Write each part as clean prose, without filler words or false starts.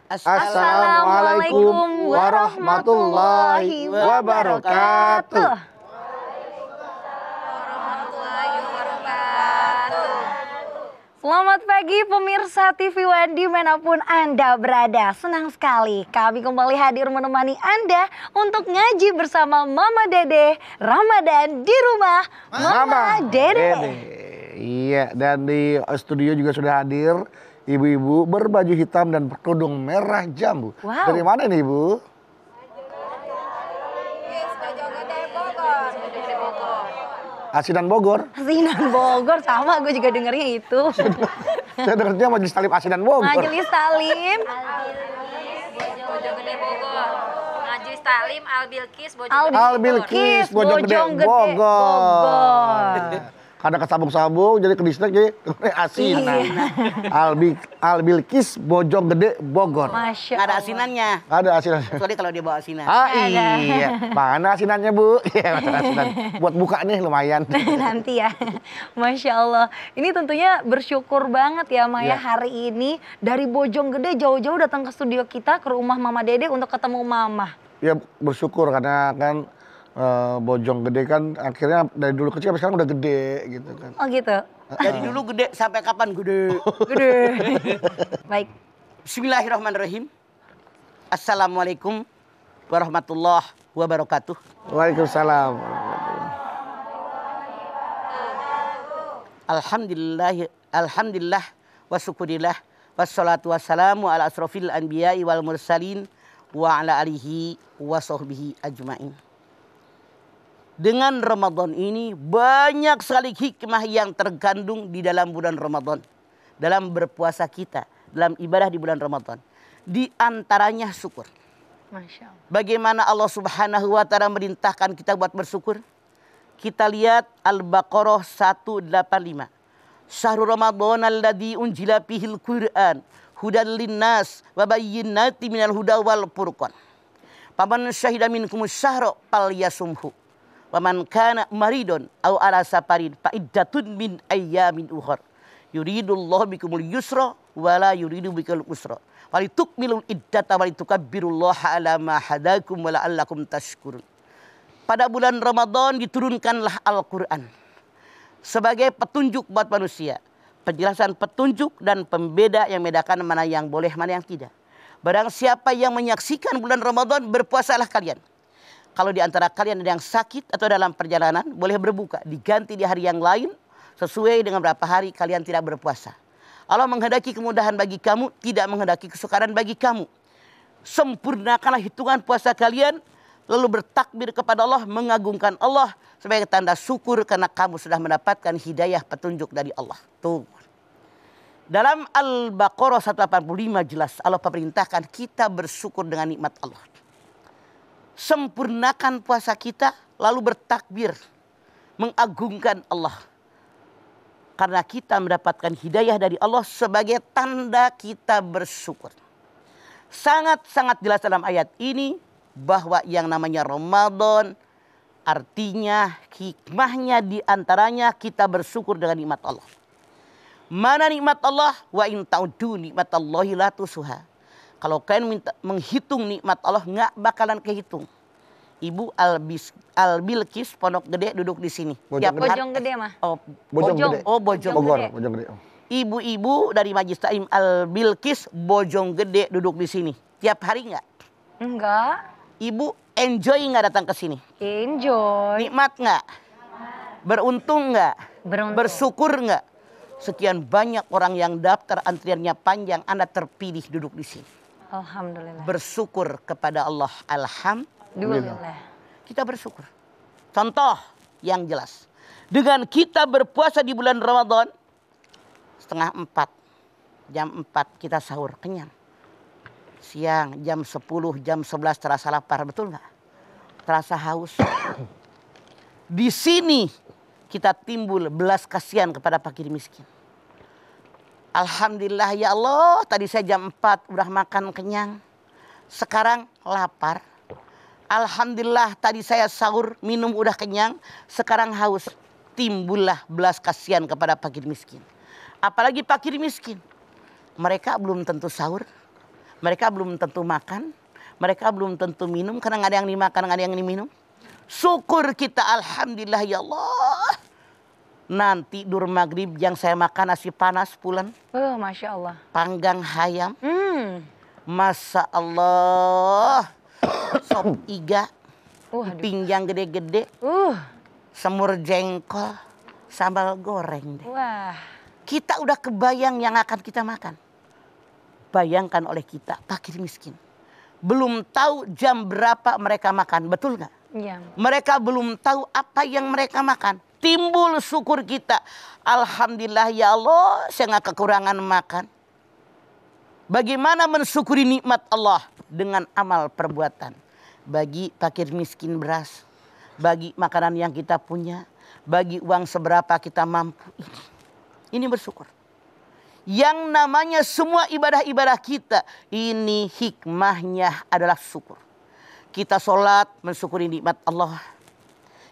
Assalamualaikum warahmatullahi wabarakatuh. Selamat pagi pemirsa TV One dimanapun Anda berada. Senang sekali kami kembali hadir menemani Anda untuk ngaji bersama Mama Dede. Ramadan di rumah Mama Dede. Iya, dan di studio juga sudah hadir ibu-ibu berbaju hitam dan kerudung merah jambu. Wow. Dari mana nih Ibu? Asinan Bogor. Asinan Bogor, sama gue juga dengernya itu. Saya dengernya Majelis Talim Asinan Bogor. Majelis Talim. Bojonggede Bogor. Majelis Talim Al-Bilqis Al-Bilqis Bojonggede Bogor. Kada kesabung-sabung jadi kedisnek jadi asinan. Al-Bilqis Bojonggede Bogor. Masya Nggak ada Allah. asinannya. Ada asinannya. Kecuali kalau dia bawa asinan. Iya. Mana asinannya Bu? Iya, asinan. Buat buka nih lumayan. Nanti ya. Masya Allah. Ini tentunya bersyukur banget ya Maya Ya. hari ini dari Bojonggede jauh-jauh datang ke studio kita, ke rumah Mama Dede untuk ketemu Mama. Ya bersyukur karena kan Bojonggede kan akhirnya dari dulu kecil sampai sekarang udah gede gitu kan. Oh gitu? Dari dulu gede sampai kapan gede? Gede. Baik. Bismillahirrahmanirrahim. Assalamualaikum warahmatullahi wabarakatuh. Waalaikumsalam. Alhamdulillah wa syukurillah wassalatu wassalamu ala asrofil anbiya'i wal mursalin wa ala alihi wa sahbihi ajmain. Dengan Ramadan ini banyak sekali hikmah yang terkandung di dalam bulan Ramadan. Dalam berpuasa kita, dalam ibadah di bulan Ramadan. Di antaranya syukur. Masya Allah. Bagaimana Allah Subhanahu wa ta'ala merintahkan kita buat bersyukur? Kita lihat Al-Baqarah 185. Syahrul Ramadan alladzi unzila fihil Qur'an hudan linnas wa bayyinatin minal huda wal furqan. Faman syahida minkumus syahra falyasumhu. Wa man kana maridun aw ala safarin fa iddatun min ayyamin ukhra. Yuridullahu bikumul yusra wa la yuridu bikal usra. Walitukmilul iddata walitukabbirullaha ala ma hadakum wa la'allakum tashkurun. Pada bulan Ramadan diturunkanlah Al-Qur'an sebagai petunjuk buat manusia. Penjelasan petunjuk dan pembeda yang membedakan mana yang boleh, mana yang tidak. Barang siapa yang menyaksikan bulan Ramadan, berpuasalah kalian. Kalau di antara kalian ada yang sakit atau dalam perjalanan, boleh berbuka. Diganti di hari yang lain, sesuai dengan berapa hari kalian tidak berpuasa. Allah menghendaki kemudahan bagi kamu, tidak menghendaki kesukaran bagi kamu. Sempurnakanlah hitungan puasa kalian, lalu bertakbir kepada Allah, mengagungkan Allah sebagai tanda syukur karena kamu sudah mendapatkan hidayah petunjuk dari Allah. Tuh. Dalam Al-Baqarah 185 jelas Allah perintahkan kita bersyukur dengan nikmat Allah. Sempurnakan puasa kita lalu bertakbir mengagungkan Allah. Karena kita mendapatkan hidayah dari Allah sebagai tanda kita bersyukur. Sangat-sangat jelas dalam ayat ini bahwa yang namanya Ramadan artinya hikmahnya diantaranya kita bersyukur dengan nikmat Allah. Mana nikmat Allah? Wa in ta'udu nikmatallahi la tusuha. Kalau kalian menghitung nikmat Allah nggak bakalan kehitung. Ibu Al-Bilqis Pondok Gede duduk di sini. Bojonggede mah. Bojonggede. Oh, Bojonggede. Bogor, Bojonggede. Ibu-ibu dari Majelis Talim Al-Bilqis Bojonggede duduk di sini. Tiap hari nggak? Enggak. Ibu enjoy nggak datang ke sini? Enjoy. Nikmat nggak? Beruntung nggak? Beruntung. Bersyukur nggak? Sekian banyak orang yang daftar antriannya panjang, Anda terpilih duduk di sini. Alhamdulillah. Bersyukur kepada Allah. Alhamdulillah. Kita bersyukur. Contoh yang jelas. Dengan kita berpuasa di bulan Ramadan, 3:30, jam 4 kita sahur, kenyang. Siang jam 10, jam 11 terasa lapar, betul nggak? Terasa haus. Di sini kita timbul belas kasihan kepada fakir miskin. Alhamdulillah ya Allah, tadi saya jam 4 udah makan kenyang. Sekarang lapar. Alhamdulillah tadi saya sahur, minum udah kenyang. Sekarang haus. Timbullah belas kasihan kepada fakir miskin. Apalagi fakir miskin. Mereka belum tentu sahur. Mereka belum tentu makan, mereka belum tentu minum karena nggak ada yang dimakan, nggak ada yang diminum. Syukur kita, alhamdulillah ya Allah. Nanti dur maghrib yang saya makan nasi panas pulen. Masya Allah. Panggang ayam. Masya Allah. Sop iga. Pinggang gede-gede. Semur jengkol. Sambal goreng deh. Wah. Kita udah kebayang yang akan kita makan. Bayangkan oleh kita, fakir miskin. Belum tahu jam berapa mereka makan, betul nggak? Iya. Mereka belum tahu apa yang mereka makan. Timbul syukur kita. Alhamdulillah ya Allah, saya nggak kekurangan makan. Bagaimana mensyukuri nikmat Allah? Dengan amal perbuatan. Bagi fakir miskin beras. Bagi makanan yang kita punya. Bagi uang seberapa kita mampu. Ini bersyukur. Yang namanya semua ibadah-ibadah kita. Ini hikmahnya adalah syukur. Kita sholat mensyukuri nikmat Allah.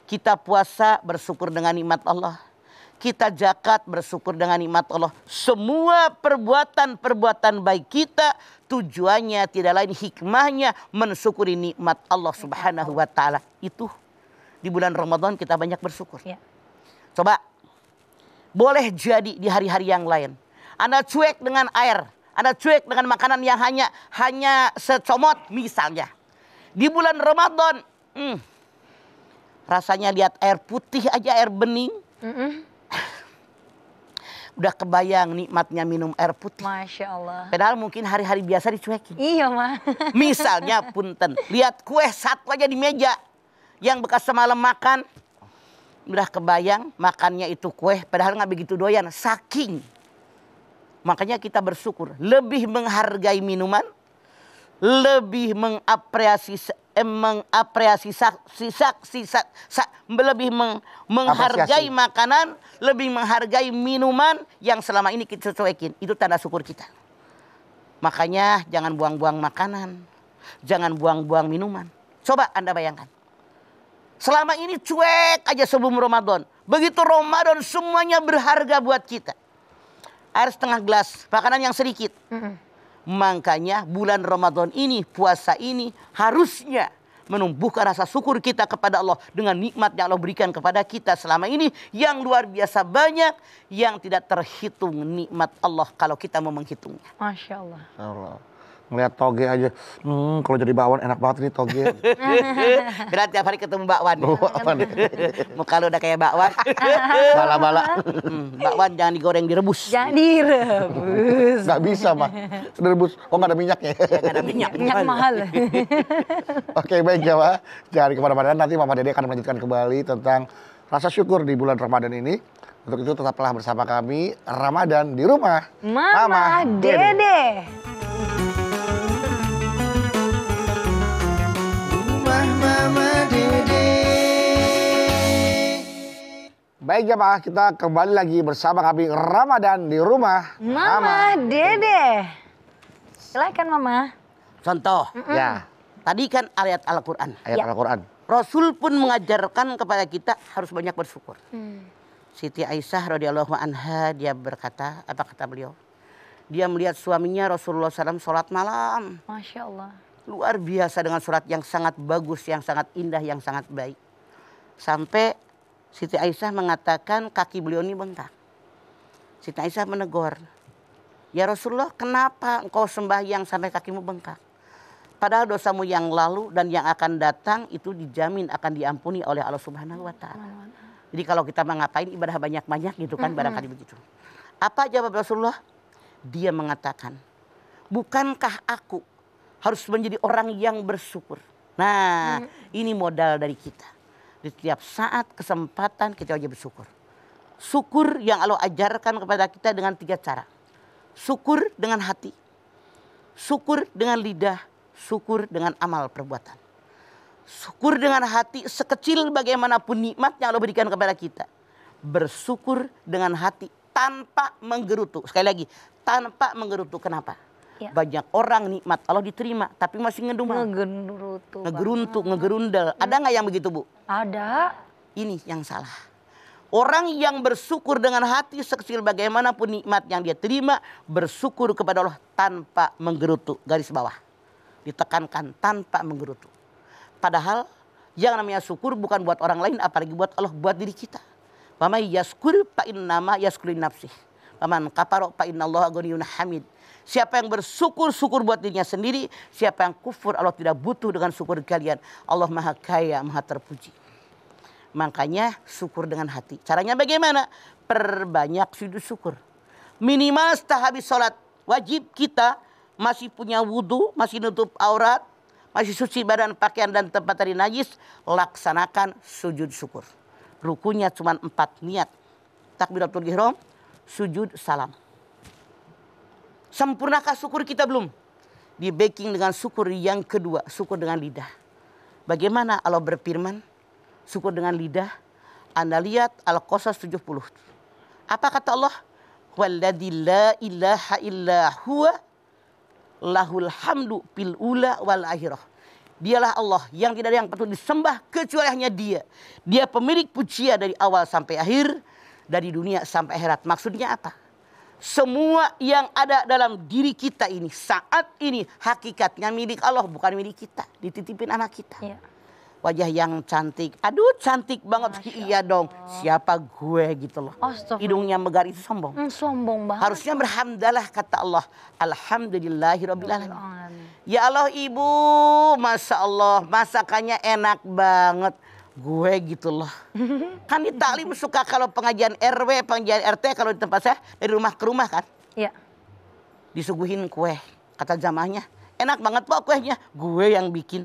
Kita puasa bersyukur dengan nikmat Allah. Kita zakat bersyukur dengan nikmat Allah. Semua perbuatan-perbuatan baik kita tujuannya tidak lain hikmahnya mensyukuri nikmat Allah Subhanahu wa taala. Itu di bulan Ramadan kita banyak bersyukur. Ya. Coba boleh jadi di hari-hari yang lain Anda cuek dengan air, Anda cuek dengan makanan yang hanya secomot misalnya. Di bulan Ramadan rasanya lihat air putih aja, air bening. Udah kebayang nikmatnya minum air putih. Masya Allah. Padahal mungkin hari-hari biasa dicuekin. Iya mah. Misalnya punten, lihat kue satu aja di meja. Yang bekas semalam makan. Udah kebayang makannya itu kue. Padahal nggak begitu doyan. Saking. Makanya kita bersyukur. Lebih menghargai minuman. Lebih lebih menghargai makanan, lebih menghargai minuman yang selama ini kita cuekin. Itu tanda syukur kita. Makanya jangan buang-buang makanan, jangan buang-buang minuman. Coba Anda bayangkan. Selama ini cuek aja sebelum Ramadan. Begitu Ramadan semuanya berharga buat kita. Air setengah gelas, makanan yang sedikit. Makanya bulan Ramadan ini, puasa ini harusnya menumbuhkan rasa syukur kita kepada Allah dengan nikmat yang Allah berikan kepada kita selama ini yang luar biasa banyak, yang tidak terhitung nikmat Allah kalau kita mau menghitungnya. Masya Allah. Allah. Ngeliat toge aja, kalau jadi bakwan enak banget nih toge. Berarti tiap hari ketemu bakwan. Kalau udah kayak bakwan. Bala-bala. Bakwan jangan digoreng, direbus. Jangan direbus. Gak bisa mah, direbus. Oh gak ada minyaknya. Gak ada minyak. Minyak mahal. Oke baik Jawa, jangan kemana-mana, nanti Mama Dede akan melanjutkan kembali tentang rasa syukur di bulan Ramadan ini. Untuk itu tetaplah bersama kami, Ramadan di rumah Mama Dede. Baik jemaah, kita kembali lagi bersama kami Ramadan di rumah Mama Dede. Silakan Mama. Contoh. Ya. Tadi kan ayat Al-Quran. Ayat Al-Quran. Rasul pun mengajarkan kepada kita harus banyak bersyukur. Siti Aisyah radhiyallahu anha dia berkata, apa kata beliau? Dia melihat suaminya Rasulullah SAW sholat malam. Masya Allah. Luar biasa dengan surat yang sangat bagus, yang sangat indah, yang sangat baik. Sampai Siti Aisyah mengatakan kaki beliau ini bengkak. Siti Aisyah menegur, ya Rasulullah kenapa engkau sembahyang sampai kakimu bengkak? Padahal dosamu yang lalu dan yang akan datang itu dijamin akan diampuni oleh Allah Subhanahu wa taala. Jadi kalau kita mau ngapain ibadah banyak-banyak gitu kan barangkali begitu. Apa jawab Rasulullah? Dia mengatakan, bukankah aku harus menjadi orang yang bersyukur? Nah, ini modal dari kita. Di setiap saat kesempatan kita wajib bersyukur. Syukur yang Allah ajarkan kepada kita dengan 3 cara. Syukur dengan hati. Syukur dengan lidah. Syukur dengan amal perbuatan. Syukur dengan hati sekecil bagaimanapun nikmat yang Allah berikan kepada kita. Bersyukur dengan hati tanpa menggerutu. Sekali lagi, tanpa menggerutu. Kenapa? Ya. Banyak orang nikmat Allah diterima tapi masih ngedumel. Ngegeruntu, ngegerundel. Ada nggak yang begitu Bu? Ada. Ini yang salah. Orang yang bersyukur dengan hati sekecil bagaimanapun nikmat yang dia terima, bersyukur kepada Allah tanpa menggerutu. Garis bawah. Ditekankan tanpa menggerutu. Padahal yang namanya syukur bukan buat orang lain, apalagi buat Allah, buat diri kita. Wa may yaskur fa innama yaskuru nafsih. Wa man kafara fa innallaha ghaniyyun hamid. Siapa yang bersyukur, syukur buat dirinya sendiri. Siapa yang kufur, Allah tidak butuh dengan syukur kalian. Allah maha kaya, maha terpuji. Makanya syukur dengan hati. Caranya bagaimana? Perbanyak sujud syukur. Minimal setelah habis sholat wajib kita masih punya wudhu, masih nutup aurat, masih suci badan, pakaian dan tempat dari najis, laksanakan sujud syukur. Rukunya cuma 4 niat. Takbiratul ihram, sujud, salam. Sempurnakah syukur kita belum? Di backing dengan syukur yang kedua, syukur dengan lidah. Bagaimana Allah berfirman? Syukur dengan lidah. Anda lihat Al-Qasas 70. Apa kata Allah? Walladzi la ilaha illa huwa lahul hamdu fil ula wal akhirah. Dialah Allah yang tidak ada yang patut disembah kecuali hanya Dia. Dia pemilik pujian dari awal sampai akhir, dari dunia sampai akhirat. Maksudnya apa? Semua yang ada dalam diri kita ini saat ini hakikatnya milik Allah, bukan milik kita. Dititipin anak kita. Iya. Wajah yang cantik, aduh cantik banget. Iya dong, siapa gue gitu loh. Astagfirullah. Hidungnya megar itu sombong. Sombong banget. Harusnya berhamdalah kata Allah. Alhamdulillahirrabbilalamin. Ya Allah ibu, Masya Allah masakannya enak banget. Gue gitu loh. Kan di taklim suka kalau pengajian RW, pengajian RT kalau di tempat saya dari rumah ke rumah kan. Iya. Disuguhin kue. Kata jamaahnya, enak banget Pak kuenya. Gue yang bikin.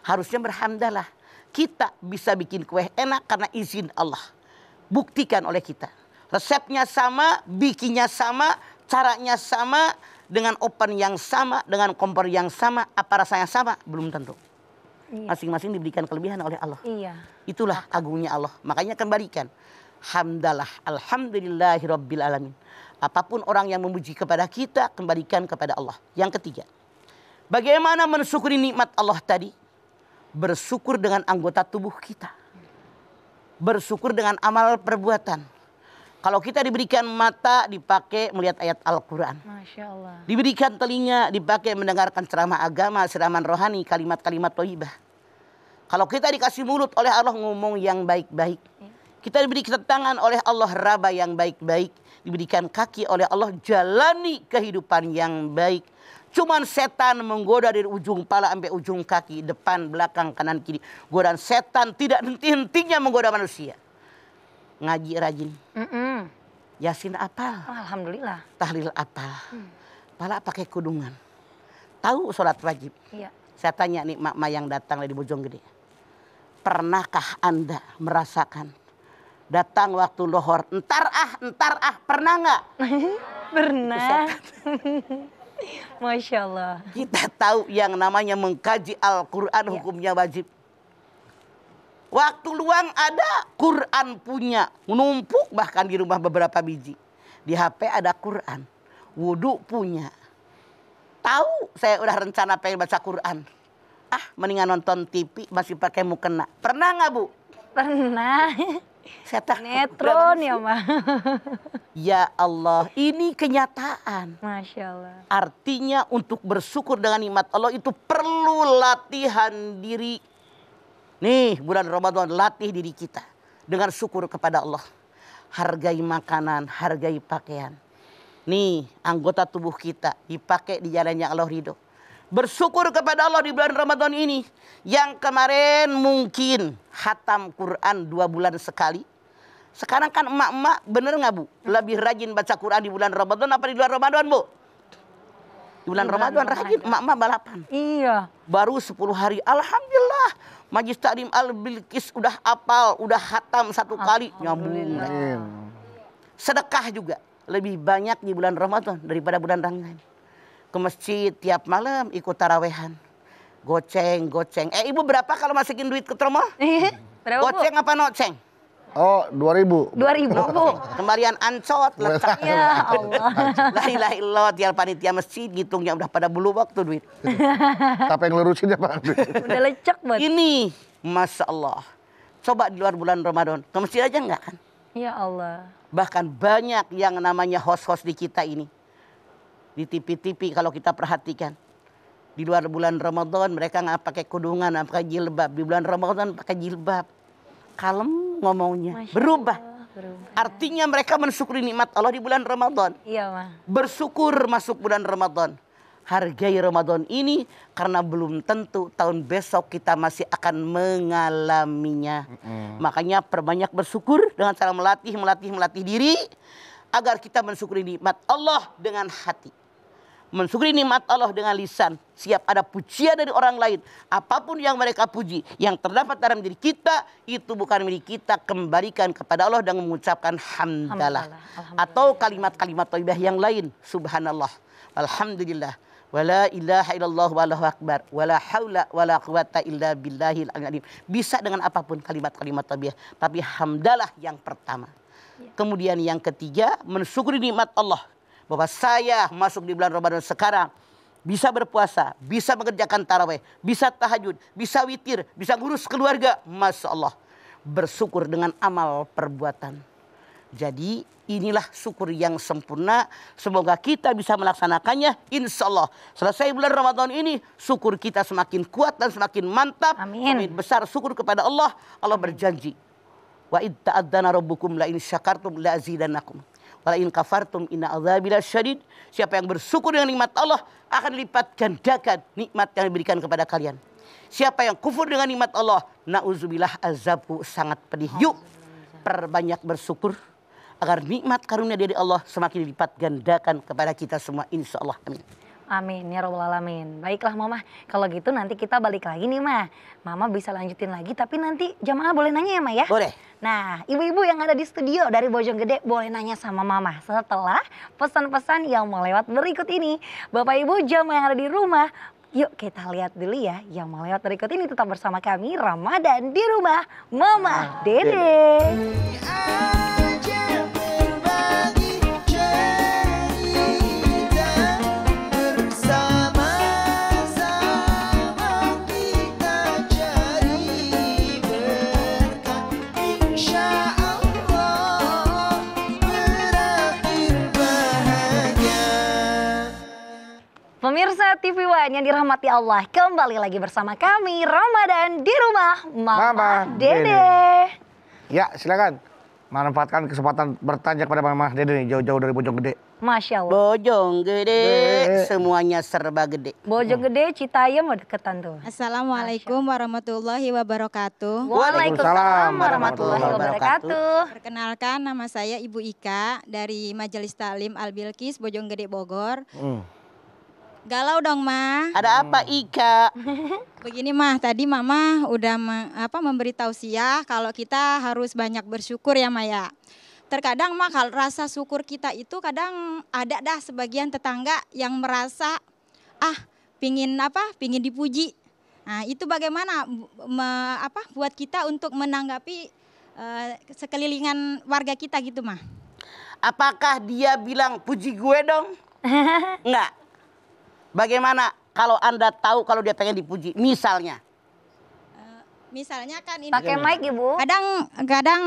Harusnya berhamdalah. Kita bisa bikin kue enak karena izin Allah. Buktikan oleh kita. Resepnya sama, bikinnya sama, caranya sama, dengan oven yang sama, dengan kompor yang sama, apa rasanya sama? Belum tentu. Masing-masing diberikan kelebihan oleh Allah. Iya. Itulah agungnya Allah. Makanya kembalikan. Hamdalah. Alhamdulillahirabbil alamin. Apapun orang yang memuji kepada kita, kembalikan kepada Allah. Yang ketiga. Bagaimana mensyukuri nikmat Allah tadi? Bersyukur dengan anggota tubuh kita. Bersyukur dengan amal perbuatan. Kalau kita diberikan mata, dipakai melihat ayat Al-Quran. Masya Allah. Diberikan telinga, dipakai mendengarkan ceramah agama, ceramah rohani, kalimat-kalimat thayyibah. Kalau kita dikasih mulut oleh Allah ngomong yang baik-baik. Kita diberi tangan oleh Allah raba yang baik-baik. Diberikan kaki oleh Allah jalani kehidupan yang baik. Cuman setan menggoda dari ujung pala sampai ujung kaki, depan, belakang, kanan, kiri. Godaan setan tidak henti-hentinya menggoda manusia. Ngaji rajin. Yasin apal. Alhamdulillah. Tahlil apal. Pala pakai kudungan. Tahu sholat wajib. Iya. Saya tanya nih mak yang datang dari Bojonggede. Pernahkah Anda merasakan datang waktu lohor? Entar ah. Pernah nggak? Pernah. Masya Allah. Kita tahu yang namanya mengkaji Al-Quran hukumnya wajib. Waktu luang ada, Quran punya. Menumpuk bahkan di rumah beberapa biji. Di HP ada Quran. Wudhu punya. Tahu saya udah rencana pengen baca Quran. Mendingan nonton TV masih pakai mukena. Pernah nggak Bu? Pernah. Saya tak Netron ya mah. Ya Allah, ini kenyataan. Masya Allah. Artinya untuk bersyukur dengan nikmat Allah itu perlu latihan diri. Nih bulan Ramadan latih diri kita dengan syukur kepada Allah. Hargai makanan, hargai pakaian. Nih anggota tubuh kita dipakai di jalannya Allah ridho. Bersyukur kepada Allah di bulan Ramadan ini. Yang kemarin mungkin khatam Quran 2 bulan sekali. Sekarang kan emak-emak bener nggak Bu? Lebih rajin baca Quran di bulan Ramadan apa di luar Ramadan Bu? Di bulan Ramadan rajin emak-emak balapan. Iya. Baru 10 hari Alhamdulillah. Majlis Taklim Al-Bilqis udah apal, udah khatam 1 kali. Nyambung. Sedekah juga lebih banyak di bulan Ramadan daripada bulan lain. Ke masjid tiap malam ikut tarawehan. Goceng. Ibu berapa kalau masukin duit ke tromol? Berapa Goceng apa noceng? Oh, 2.000. 2.000 Bu. Kembalian ancot letak. Ya Allah. La ilaha illallah, tiap panitia masjid gitungnya udah pada bulu waktu duit. Siapa yang ngelurusin ya Pak? Udah lecek banget. Ini Masya Allah. Coba di luar bulan Ramadan. Ke masjid aja enggak kan? Ya Allah. Bahkan banyak yang namanya host-host di kita ini. Di TV-TV kalau kita perhatikan. Di luar bulan Ramadan mereka nggak pakai kudungan, nggak pakai jilbab. Di bulan Ramadan pakai jilbab. Kalem ngomongnya. Masya Berubah. Allah, berubah. Artinya mereka mensyukuri nikmat Allah di bulan Ramadan. Iya, Ma. Bersyukur masuk bulan Ramadan. Hargai Ramadan ini karena belum tentu tahun besok kita masih akan mengalaminya. Makanya perbanyak bersyukur dengan cara melatih diri agar kita mensyukuri nikmat Allah dengan hati. Mensyukuri nikmat Allah dengan lisan. Siap ada pujian dari orang lain. Apapun yang mereka puji, yang terdapat dalam diri kita, itu bukan milik kita. Kembalikan kepada Allah dengan mengucapkan hamdalah. Atau kalimat-kalimat thayyibah yang lain. Subhanallah. Alhamdulillah. Wala ilaha illallah wallahu akbar. Wala haula wala quwata illa billahil azim. Bisa dengan apapun kalimat-kalimat thayyibah. Tapi hamdalah yang pertama. Kemudian yang ketiga, mensyukuri nikmat Allah. Bahwa saya masuk di bulan Ramadan sekarang bisa berpuasa, bisa mengerjakan tarawih, bisa tahajud, bisa witir, bisa ngurus keluarga. Masya Allah. Bersyukur dengan amal perbuatan. Jadi inilah syukur yang sempurna. Semoga kita bisa melaksanakannya. Insya Allah selesai bulan Ramadan ini syukur kita semakin kuat dan semakin mantap. Amin. Semakin besar syukur kepada Allah. Allah berjanji. Wa id ta'adzana rabbukum la in syakartum la azidannakum. Wala in kafartum inna adzabi lasyadid. Siapa yang bersyukur dengan nikmat Allah akan dilipat gandakan nikmat yang diberikan kepada kalian. Siapa yang kufur dengan nikmat Allah, nauzubillah azabku sangat pedih. Yuk perbanyak bersyukur agar nikmat karunia dari Allah semakin dilipat gandakan kepada kita semua, insya Allah. Amin. Amin ya robbal alamin. Baiklah Mama, kalau gitu nanti kita balik lagi nih Ma. Mama bisa lanjutin lagi tapi nanti jamaah boleh nanya ya Ma ya? Boleh. Nah ibu-ibu yang ada di studio dari Bojonggede boleh nanya sama Mama setelah pesan-pesan yang mau lewat berikut ini. Bapak Ibu jamaah yang ada di rumah, yuk kita lihat dulu ya yang mau lewat berikut ini. Tetap bersama kami Ramadan di rumah Mama Dede. Pemirsa TV One yang dirahmati Allah, kembali lagi bersama kami Ramadan di rumah Mama Dede. Ya silakan manfaatkan kesempatan bertanya kepada Mama Dede nih, jauh-jauh dari Bojonggede. Masya Allah. Bojonggede semuanya serba gede. Bojonggede, Citayam udah deketan tuh. Assalamualaikum warahmatullahi wabarakatuh. Waalaikumsalam warahmatullahi wabarakatuh. Perkenalkan, nama saya Ibu Ika dari Majelis Taklim Al-Bilqis Bojonggede Bogor. Galau dong Ma. Ada apa Ika? Begini Mah, tadi Mama udah memberi tausiah kalau kita harus banyak bersyukur ya Ma ya. Terkadang Mah kalau rasa syukur kita itu kadang ada dah sebagian tetangga yang merasa pingin dipuji. Nah itu bagaimana buat kita untuk menanggapi sekelilingan warga kita gitu Mah. Apakah dia bilang puji gue dong? Enggak. Bagaimana kalau Anda tahu kalau dia pengen dipuji? Misalnya. Misalnya kan ini Pakai mic Ibu. Kadang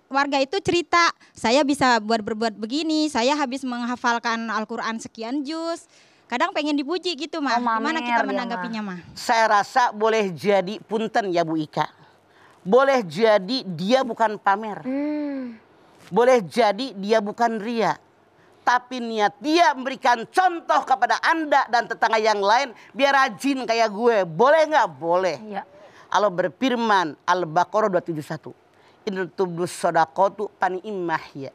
warga itu cerita, saya bisa berbuat begini, saya habis menghafalkan Al-Qur'an sekian juz. Kadang pengen dipuji gitu Mah. Gimana kita menanggapinya Mah? Saya rasa boleh jadi punten ya Bu Ika. Boleh jadi dia bukan pamer. Boleh jadi dia bukan ria. Tapi niat dia memberikan contoh kepada Anda dan tetangga yang lain biar rajin kayak gue. Boleh nggak? Boleh. Iya. Allah berfirman Al-Baqarah 271. In tubdus shadaqatu fani'imah ya.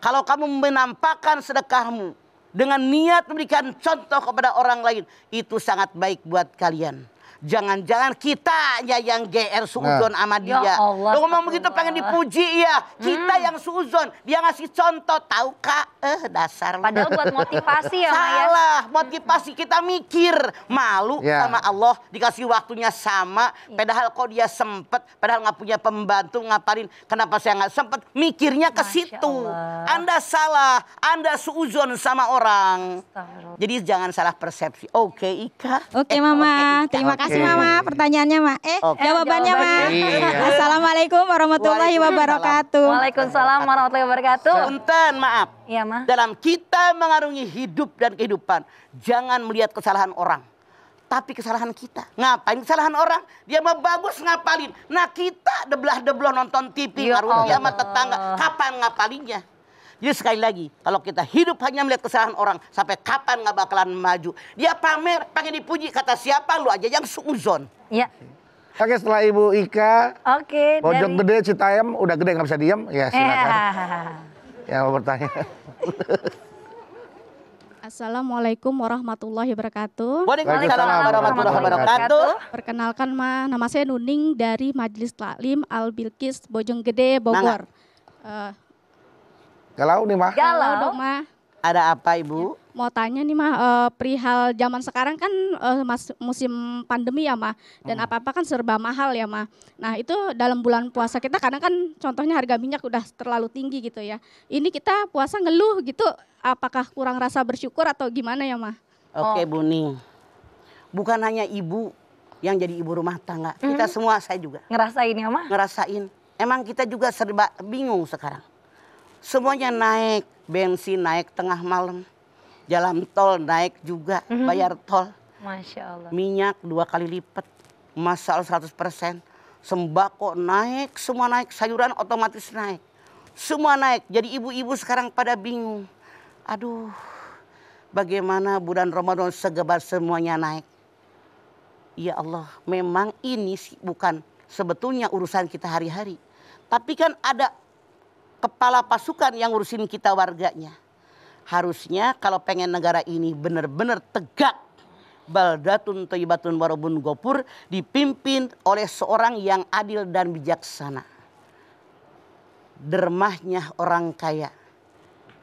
Kalau kamu menampakkan sedekahmu dengan niat memberikan contoh kepada orang lain, itu sangat baik buat kalian. Jangan-jangan kita ya yang GR suuzon sama dia. Ya Allah, Lu ngomong begitu pengen dipuji ya. Kita yang suuzon, dia ngasih contoh, tahu Kak? Dasar. Padahal buat motivasi ya Ma ya. Salah, motivasi kita mikir. Malu Ya. sama Allah, dikasih waktunya sama. Padahal kok dia sempet, padahal nggak punya pembantu ngapain. Kenapa saya nggak sempet? Mikirnya ke Masya situ. Allah. Anda salah, Anda suuzon sama orang. Astagfirullah. Jadi jangan salah persepsi. Oke Ika. Oke Mama, Oke, Ika. terima kasih kasih Mama pertanyaannya Ma. Jawabannya Ma. Iya. Assalamualaikum warahmatullahi wabarakatuh. Waalaikumsalam warahmatullahi wabarakatuh. Punten, maaf. Iya, Ma. Dalam kita mengarungi hidup dan kehidupan, jangan melihat kesalahan orang, tapi kesalahan kita. Ngapain kesalahan orang? Dia mah bagus ngapalin. Nah kita deblah-debloh nonton TV, Ya ngaruh dia sama Allah. tetangga. Kapan ngapalinnya? Jadi sekali lagi, kalau kita hidup hanya melihat kesalahan orang, sampai kapan nggak bakalan maju? Dia pamer, pengen dipuji, kata siapa? Lu aja yang suuzon. Ya. Oke, setelah Ibu Ika, Oke, Pojok dari Gede Citayam udah gede nggak bisa diem, ya silakan. Eh, Yang mau bertanya. Assalamualaikum warahmatullahi wabarakatuh. Waalaikumsalam warahmatullahi wabarakatuh. Perkenalkan nama saya Nuning dari Majelis Taklim Al Bilqis Bojonggede Bogor. Galau nih mah. Galau. dong Ma. Ada apa Ibu? Mau tanya nih Ma, perihal zaman sekarang kan musim pandemi ya Ma, dan apa-apa kan serba mahal ya Ma. Nah itu dalam bulan puasa kita kadang kan contohnya harga minyak udah terlalu tinggi gitu ya. Ini kita puasa ngeluh gitu, apakah kurang rasa bersyukur atau gimana ya Ma? Oke Bu Ning, bukan hanya Ibu yang jadi ibu rumah tangga, kita semua, saya juga Ngerasain ya, Ma? ngerasain. Emang kita juga serba bingung sekarang. Semuanya naik, bensin naik tengah malam, jalan tol naik juga, bayar tol. Masya Allah. Minyak 2 kali lipat, masal 100%, sembako naik, semua naik, sayuran otomatis naik. Semua naik, jadi ibu-ibu sekarang pada bingung. Aduh, bagaimana bulan Ramadan segebar semuanya naik. Ya Allah, memang ini bukan sebetulnya urusan kita hari-hari. Tapi kan ada kepala pasukan yang ngurusin kita warganya. Harusnya kalau pengen negara ini benar-benar tegak, baldatun thayyibatun warabun ghafur, dipimpin oleh seorang yang adil dan bijaksana. Dermahnya orang kaya,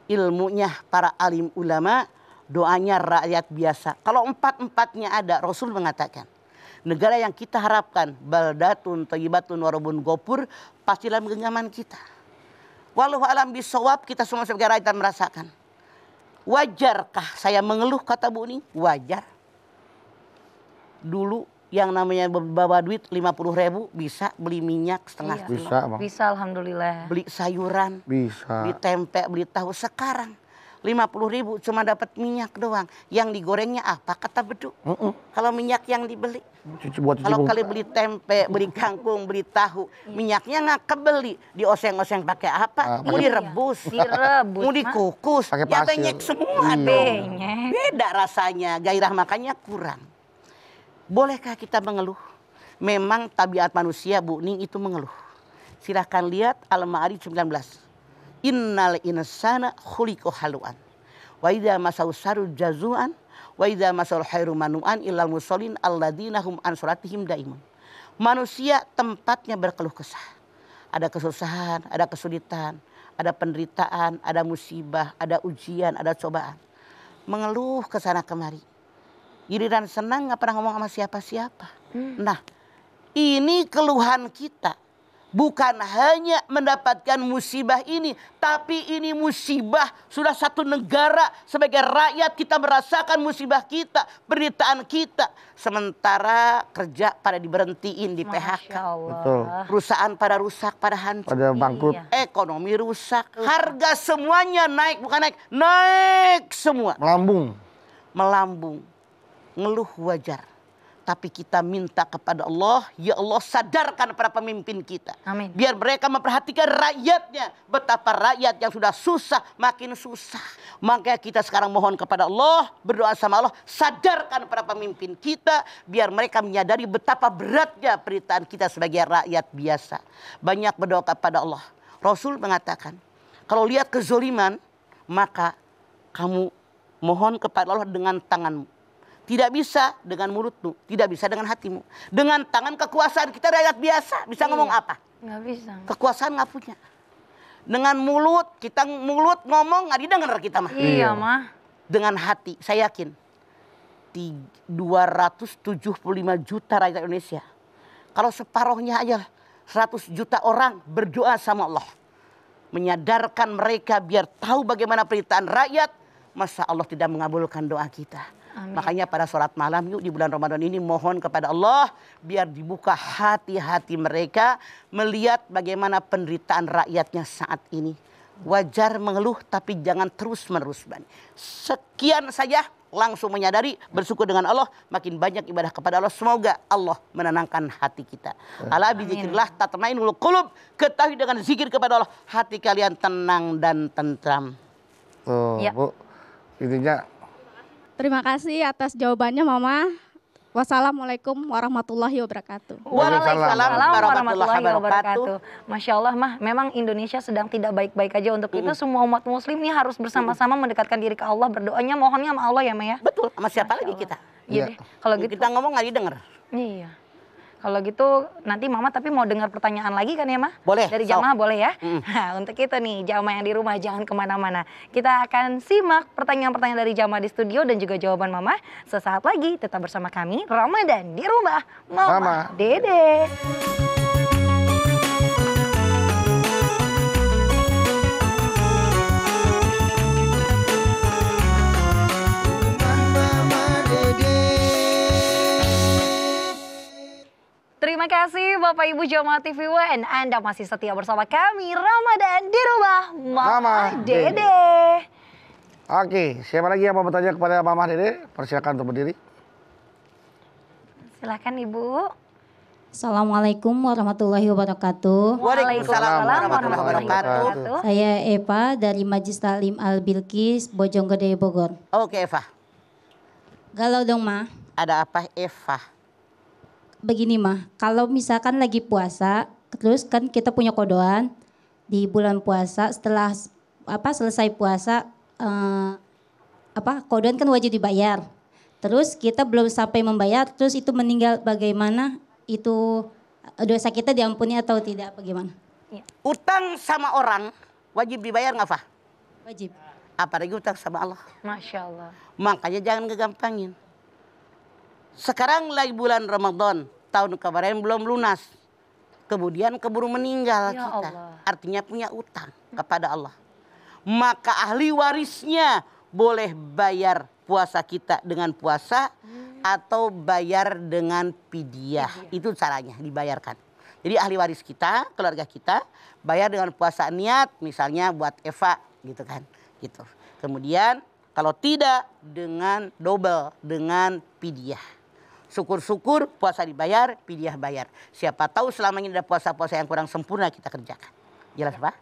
ilmunya para alim ulama, doanya rakyat biasa. Kalau empat-empatnya ada, Rasul mengatakan, negara yang kita harapkan, baldatun thayyibatun warabun ghafur, pasti dalam genggaman kita. Walau alam bisawab, kita semua sebagai rakyat merasakan. Wajarkah saya mengeluh, kata Bu Ning? Wajar. Dulu yang namanya bawa duit 50.000 bisa beli minyak setengah kilo. Bisa, Bang. Bisa, alhamdulillah. Beli sayuran, Bisa. beli tempe, beli tahu. Sekarang 50.000 cuma dapat minyak doang. Yang digorengnya apa? Kata beduk. Kalau minyak yang dibeli. Buat cuci Kalau muka. kalian beli tempe, beli kangkung, beli tahu, minyaknya nggak kebeli. Dioseng-oseng pakai apa? Mau direbus, Direbus, mau Ma. dikukus. Pakai Ya pasir. benyek semua Iya. dong. Benyek. Beda rasanya, gairah makannya kurang. Bolehkah kita mengeluh? Memang tabiat manusia, Bu Ning, itu mengeluh. Silahkan lihat Al-Ma'arij 19. Innal insana khuliqa haluan. Wa idza masau saru jazuan wa idza masal khairu manuan illal musallin alladzina hum an salatihim daimun. Manusia tempatnya berkeluh kesah. Ada kesusahan, ada kesulitan, ada penderitaan, ada musibah, ada ujian, ada cobaan. Mengeluh ke sana kemari. Giliran senang nggak pernah ngomong sama siapa-siapa. Nah, ini keluhan kita. Bukan hanya mendapatkan musibah ini, tapi ini musibah sudah satu negara. Sebagai rakyat kita merasakan musibah kita, penderitaan kita. Sementara kerja pada diberhentiin, di PHK. Masya Allah. Betul. Perusahaan pada rusak, pada hancur. Pada bangkrut. Iya. Ekonomi rusak, harga semuanya naik, bukan naik, naik semua. Melambung. Melambung, ngeluh wajar. Tapi kita minta kepada Allah, ya Allah sadarkan para pemimpin kita. Amin. Biar mereka memperhatikan rakyatnya. Betapa rakyat yang sudah susah, makin susah. Makanya kita sekarang mohon kepada Allah, berdoa sama Allah, sadarkan para pemimpin kita. Biar mereka menyadari betapa beratnya penderitaan kita sebagai rakyat biasa. Banyak berdoa kepada Allah. Rasul mengatakan, kalau lihat kezoliman, maka kamu mohon kepada Allah dengan tanganmu. Tidak bisa dengan mulutmu, tidak bisa dengan hatimu. Dengan tangan kekuasaan kita rakyat biasa, bisa ngomong apa? Nggak bisa. Kekuasaan nggak punya. Dengan mulut, kita mulut ngomong nggak didengar kita mah. Iya, Ma. Dengan hati, saya yakin 275 juta rakyat Indonesia. Kalau separuhnya aja 100 juta orang berdoa sama Allah. Menyadarkan mereka biar tahu bagaimana penderitaan rakyat. Masa Allah tidak mengabulkan doa kita? Amin. Makanya pada sholat malam yuk di bulan Ramadan ini mohon kepada Allah biar dibuka hati-hati mereka melihat bagaimana penderitaan rakyatnya saat ini. Wajar mengeluh tapi jangan terus-menerus. Sekian saja, langsung menyadari, bersyukur dengan Allah, makin banyak ibadah kepada Allah. Semoga Allah menenangkan hati kita. Ala bizikrillah tatmainul qulub. Ketahui dengan zikir kepada Allah, hati kalian tenang dan tentram. Tuh, Ya. Bu. Intinya Terima kasih atas jawabannya Mama. Wassalamualaikum warahmatullahi wabarakatuh. Waalaikumsalam warahmatullahi wabarakatuh. Masya Allah mah, memang Indonesia sedang tidak baik-baik aja. Untuk itu semua umat muslim nih harus bersama-sama mendekatkan diri ke Allah. Berdoanya mohonnya sama Allah ya Maya. Betul, sama siapa lagi kita? Iya Iya. deh. Kalau gitu, Kita ngomong nggak didengar. iya. Kalau gitu nanti Mama tapi mau dengar pertanyaan lagi kan ya Mah? Boleh, Dari sok. jamaah boleh ya? Nah, untuk itu nih jamaah yang di rumah jangan kemana-mana. Kita akan simak pertanyaan-pertanyaan dari jamaah di studio dan juga jawaban Mama. Sesaat lagi tetap bersama kami Ramadan di rumah Mama Mama. Dede. Terima kasih Bapak Ibu Jamaah TV One. Anda masih setia bersama kami Ramadan di rumah Mama Mama Dede. Oke, siapa lagi yang mau bertanya kepada Mama Dede? Persilakan untuk berdiri. Silakan Ibu. Assalamualaikum warahmatullahi wabarakatuh. Waalaikumsalam warahmatullahi wabarakatuh. Saya Eva dari Majlis Taklim Al Bilqis, Bojonggede, Bogor. Oke Eva, Galau dong, Ma. ada apa Eva? Begini, Ma. Kalau misalkan lagi puasa, terus kan kita punya kodoan di bulan puasa setelah selesai puasa kodoan kan wajib dibayar. Terus kita belum sampai membayar, terus itu meninggal, bagaimana? Itu dosa kita diampuni atau tidak, bagaimana? Utang sama orang wajib dibayar nggak Fah? Wajib. Apalagi utang sama Allah. Masya Allah. Makanya jangan kegampangin. Sekarang lagi bulan Ramadan, tahun kemarin belum lunas. Kemudian keburu meninggal Ya kita. Allah. Artinya punya utang kepada Allah. Maka ahli warisnya boleh bayar puasa kita dengan puasa atau bayar dengan fidyah. Itu caranya dibayarkan. Jadi ahli waris kita, keluarga kita bayar dengan puasa niat, misalnya buat Eva gitu kan. Gitu. Kemudian kalau tidak dengan double, dengan fidyah. Syukur-syukur puasa dibayar, fidyah bayar. Siapa tahu selama ini ada puasa-puasa yang kurang sempurna kita kerjakan. Jelas Pak?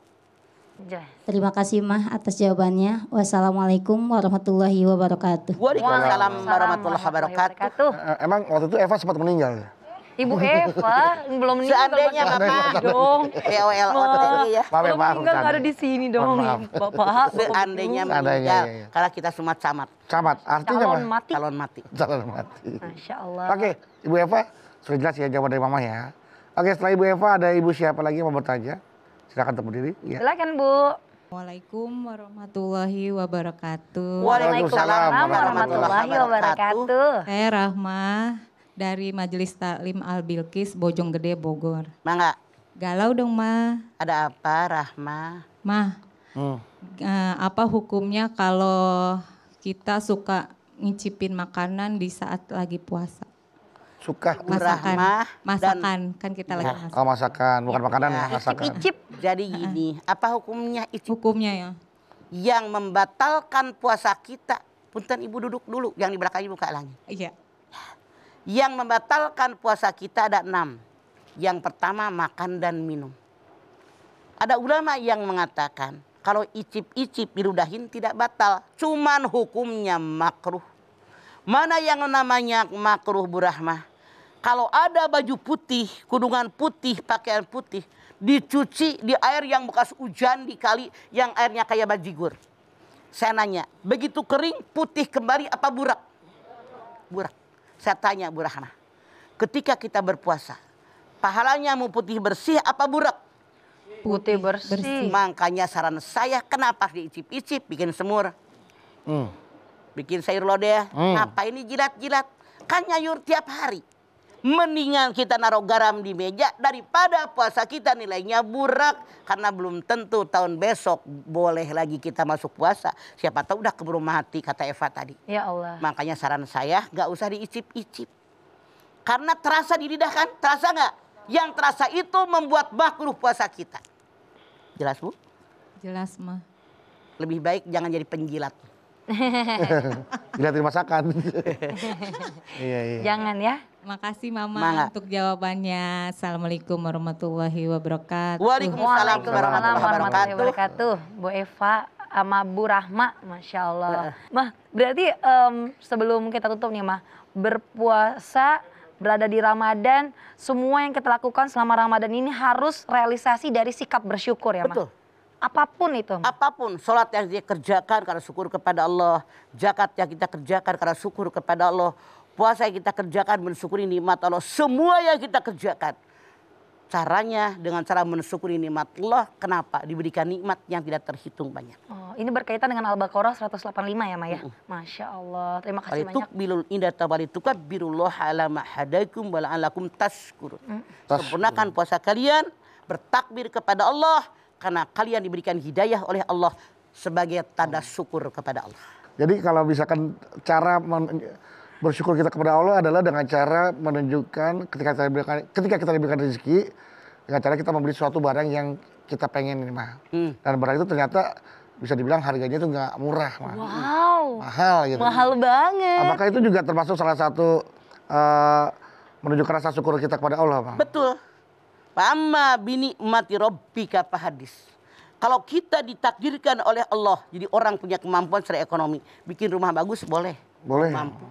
Jelas. Terima kasih, Mah, atas jawabannya. Wassalamualaikum warahmatullahi wabarakatuh. Waalaikumsalam warahmatullahi wabarakatuh. Emang waktu itu Eva sempat meninggal ya? Ibu Eva belum meninggal. Seandainya Bapak dong. POLOTG ya. Maaf ya, Kalau maaf. meninggal nggak ada di sini dong. Maaf. Bapak. Seandainya Seandainya, meninggal. iya. Karena kita semua camat. Camat, artinya Calon apa? mati. Calon mati. Calon mati. Masya Allah. Oke, Ibu Eva, sudah jelas ya jawaban dari Mama ya. Oke, setelah Ibu Eva ada Ibu siapa lagi yang mau bertanya? Silakan untuk berdiri. Ya. Silakan Bu. Assalamualaikum warahmatullahi wabarakatuh. Waalaikumsalam warahmatullahi wabarakatuh. Saya Rahma dari Majelis Taklim Al Bilqis Bojonggede, Bogor. Mangga, Galau dong, Ma. ada apa Rahma? Ma, apa hukumnya kalau kita suka ngicipin makanan di saat lagi puasa? Suka. Masakan, Rahma masakan kan kita lagi masak. Oh, masakan, bukan makanan ya, masakan. Icip. Jadi gini, apa hukumnya itu Hukumnya ya. yang membatalkan puasa kita? Punten Ibu duduk dulu, yang di belakang Ibu Kak Langit. Iya. Yang membatalkan puasa kita ada 6. Yang pertama makan dan minum. Ada ulama yang mengatakan kalau icip-icip diludahin tidak batal. Cuman hukumnya makruh. Mana yang namanya makruh Bu Rahmah? Kalau ada baju putih, kudungan putih, pakaian putih. Dicuci di air yang bekas hujan di kali yang airnya kayak bajigur. Saya nanya, begitu kering putih kembali apa burak? Burak. Saya tanya Bu Rahmah, ketika kita berpuasa, pahalanya mau putih bersih apa burak? Putih bersih. Makanya saran saya kenapa diicip-icip bikin semur, bikin sayur lodeh, apa ini jilat-jilat? Kan nyayur tiap hari. Mendingan kita naruh garam di meja daripada puasa kita nilainya burak. Karena belum tentu tahun besok boleh lagi kita masuk puasa. Siapa tahu udah keburu mati kata Eva tadi. Ya Allah. Makanya saran saya gak usah diicip-icip. Karena terasa di lidah kan? Terasa nggak? Yang terasa itu membuat makruh puasa kita. Jelas Bu? Jelas mah. Lebih baik jangan jadi penjilat. Dilihatin masakan. Iya. Jangan ya. Makasih Mama Mangga. untuk jawabannya. Assalamualaikum warahmatullahi wabarakatuh. Waalaikumsalam Waalaikumsalam warahmatullahi wabarakatuh. wabarakatuh. Bu Eva sama Bu Rahma, Masya Allah. Mah, berarti sebelum kita tutup nih Mah, berpuasa, berada di Ramadan, semua yang kita lakukan selama Ramadan ini harus realisasi dari sikap bersyukur ya Mah? Betul. Apapun itu. Apapun, sholat yang dia kerjakan karena syukur kepada Allah. Zakat yang kita kerjakan karena syukur kepada Allah. Puasa yang kita kerjakan mensyukuri nikmat Allah. Semua yang kita kerjakan. Caranya dengan cara mensyukuri nikmat Allah. Kenapa? Diberikan nikmat yang tidak terhitung banyak. Oh, ini berkaitan dengan Al-Baqarah 185 ya Maya? Masya Allah, terima kasih banyak. Bilul indah tabalituka birullah ala mahadaikum wala'alakum tashkurun. Sempurnakan puasa kalian, bertakbir kepada Allah. Karena kalian diberikan hidayah oleh Allah sebagai tanda syukur kepada Allah. Jadi kalau misalkan cara bersyukur kita kepada Allah adalah dengan cara menunjukkan ketika kita diberikan rezeki, dengan cara kita membeli suatu barang yang kita pengen ini Mah. Dan barang itu ternyata bisa dibilang harganya itu nggak murah Mah. Wow. Mahal gitu. Mahal banget. Apakah itu juga termasuk salah satu menunjukkan rasa syukur kita kepada Allah Mah? Betul. Amma binikmati rabbika fahadis. Kalau kita ditakdirkan oleh Allah jadi orang punya kemampuan secara ekonomi, bikin rumah bagus boleh. Boleh. Mampu.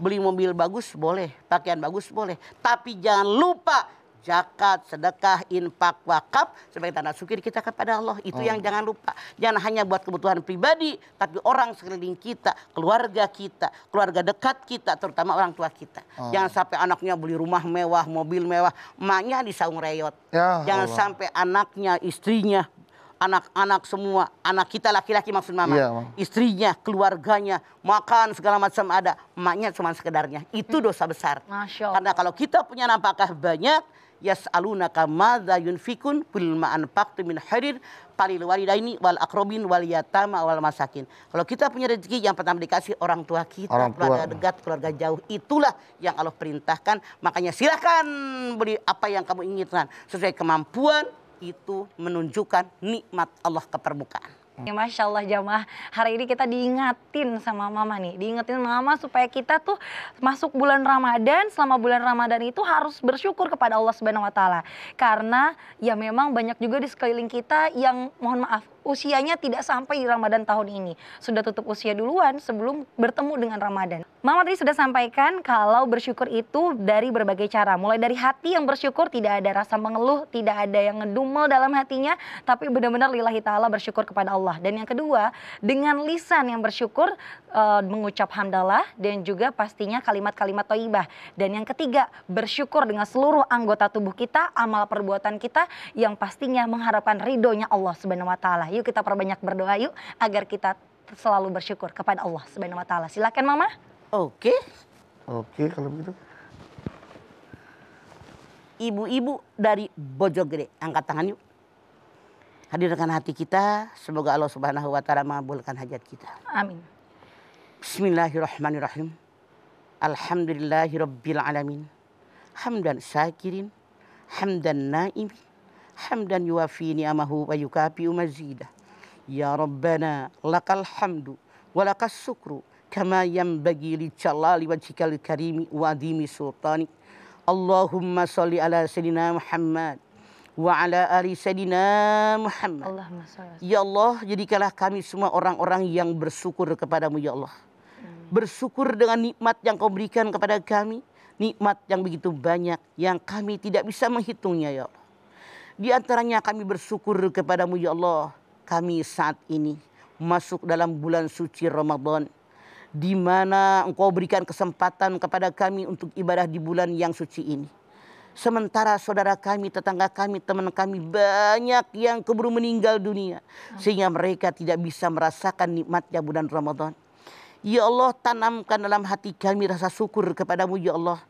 Beli mobil bagus boleh, pakaian bagus boleh. Tapi jangan lupa zakat, sedekah, infak, wakaf sebagai tanda syukur kita kepada Allah. Itu yang jangan lupa. Jangan hanya buat kebutuhan pribadi, tapi orang sekeliling kita, keluarga dekat kita, terutama orang tua kita. Jangan sampai anaknya beli rumah mewah, mobil mewah, emaknya disaung reyot. Ya Jangan Allah. sampai anaknya, istrinya, anak-anak semua, anak kita laki-laki maksud Mama, Iya, Mam. istrinya, keluarganya, makan segala macam ada, emaknya cuma sekedarnya. Itu dosa besar. Masya Allah. Karena kalau kita punya nafkah banyak, yas'alunaka madza yunfikun qul ma anfaqtum min khairin falil walidaini wal aqrabin wal yatama wal masakin. Kalau kita punya rezeki yang pertama dikasih orang tua kita, Orang tua. keluarga dekat, keluarga jauh. Itulah yang Allah perintahkan. Makanya silakan beli apa yang kamu inginkan sesuai kemampuan. Itu menunjukkan nikmat Allah ke permukaan. Ya, Masya Allah jamaah, hari ini kita diingatin sama Mama nih, diingetin Mama supaya kita tuh masuk bulan Ramadan, selama bulan Ramadan itu harus bersyukur kepada Allah Subhanahu Wa Taala. Karena ya memang banyak juga di sekeliling kita yang mohon maaf usianya tidak sampai di Ramadan tahun ini, sudah tutup usia duluan sebelum bertemu dengan Ramadan. Mama tadi sudah sampaikan kalau bersyukur itu dari berbagai cara, mulai dari hati yang bersyukur, tidak ada rasa mengeluh, tidak ada yang ngedumel dalam hatinya, tapi benar-benar lillahi ta'ala bersyukur kepada Allah. Dan yang kedua, dengan lisan yang bersyukur, mengucap hamdalah dan juga pastinya kalimat-kalimat thayyibah. Dan yang ketiga, bersyukur dengan seluruh anggota tubuh kita, amal perbuatan kita yang pastinya mengharapkan ridhonya Allah Subhanahu Wa Taala. Yuk kita perbanyak berdoa yuk agar kita selalu bersyukur kepada Allah Subhanahu Wa Taala. Silakan Mama. Oke. Oke kalau begitu. Ibu-ibu dari Bojonggede, angkat tangan yuk. Hadirkan hati kita, semoga Allah Subhanahu Wa Taala mengabulkan hajat kita. Amin. Bismillahirrahmanirrahim. Alhamdulillahirabbil alamin. Hamdan syakirin, hamdan naimin, hamdan yuwafi ni'amahu wa yukafi mazidah. Ya Rabbana lakal hamdu wa lakas syukru kama yanbaghi li jalali wajhikal karimi wa adhimi sultani. Allahumma sholli ala sayyidina Muhammad wa ala ali sayyidina Muhammad. Allahumma sholli. Ya Allah, jadikanlah kami semua orang-orang yang bersyukur kepadamu ya Allah. Bersyukur dengan nikmat yang kau berikan kepada kami. Nikmat yang begitu banyak yang kami tidak bisa menghitungnya ya Allah. Di antaranya kami bersyukur kepadamu ya Allah. Kami saat ini masuk dalam bulan suci Ramadan. Di mana engkau berikan kesempatan kepada kami untuk ibadah di bulan yang suci ini. Sementara saudara kami, tetangga kami, teman kami banyak yang keburu meninggal dunia. Sehingga mereka tidak bisa merasakan nikmatnya bulan Ramadan. Ya Allah, tanamkan dalam hati kami rasa syukur kepadamu ya Allah.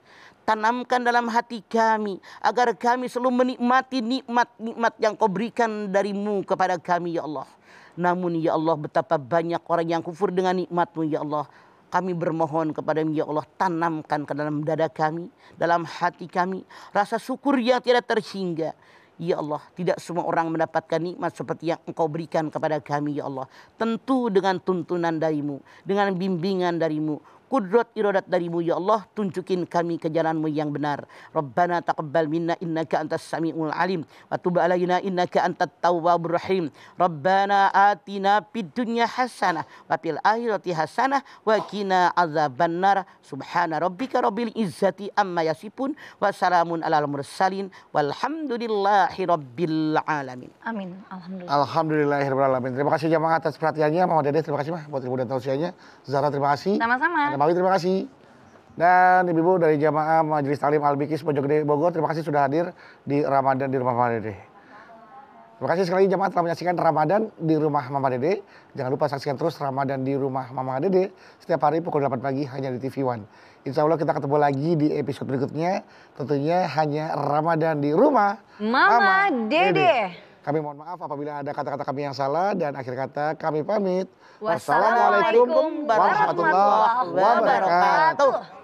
Tanamkan dalam hati kami agar kami selalu menikmati nikmat-nikmat yang kau berikan darimu kepada kami ya Allah. Namun ya Allah, betapa banyak orang yang kufur dengan nikmatmu ya Allah. Kami bermohon kepada-Mu ya Allah, tanamkan ke dalam dada kami, dalam hati kami rasa syukur yang tidak terhingga. Ya Allah, tidak semua orang mendapatkan nikmat seperti yang Engkau berikan kepada kami ya Allah. Tentu dengan tuntunan darimu, dengan bimbingan darimu, kudrat iradat darimu ya Allah, tunjukin kami ke jalanmu yang benar. Rabbana taqabbal minna innaka antas samiul alim wa tub alaina innaka antat tawwabur rahim. Rabbana atina fid dunya hasanah wa fil akhirati hasanah wa qina azabannar. Subhana rabbika rabbil izzati amma yasifun wa salamun alal mursalin walhamdulillahi rabbil alamin. Amin. Alhamdulillah. Alhamdulillahirabbil alamin. Terima kasih jamaah atas perhatiannya. Mama Dede terima kasih Mah buat ilmu dan tausiahnya. Zahra terima kasih. Sama-sama. Mami terima kasih. Dan ibu-ibu dari jamaah Majelis Taklim Al-Bikis Bojonggede Bogor, terima kasih sudah hadir di Ramadan di rumah Mama Dede. Terima kasih sekali jamaah telah menyaksikan Ramadan di rumah Mama Dede. Jangan lupa saksikan terus Ramadan di rumah Mama Dede setiap hari pukul 8 pagi hanya di TV One. Insya Allah kita ketemu lagi di episode berikutnya. Tentunya hanya Ramadan di rumah Mama Dede. Kami mohon maaf apabila ada kata-kata kami yang salah dan akhir kata kami pamit. Wassalamualaikum warahmatullahi wabarakatuh.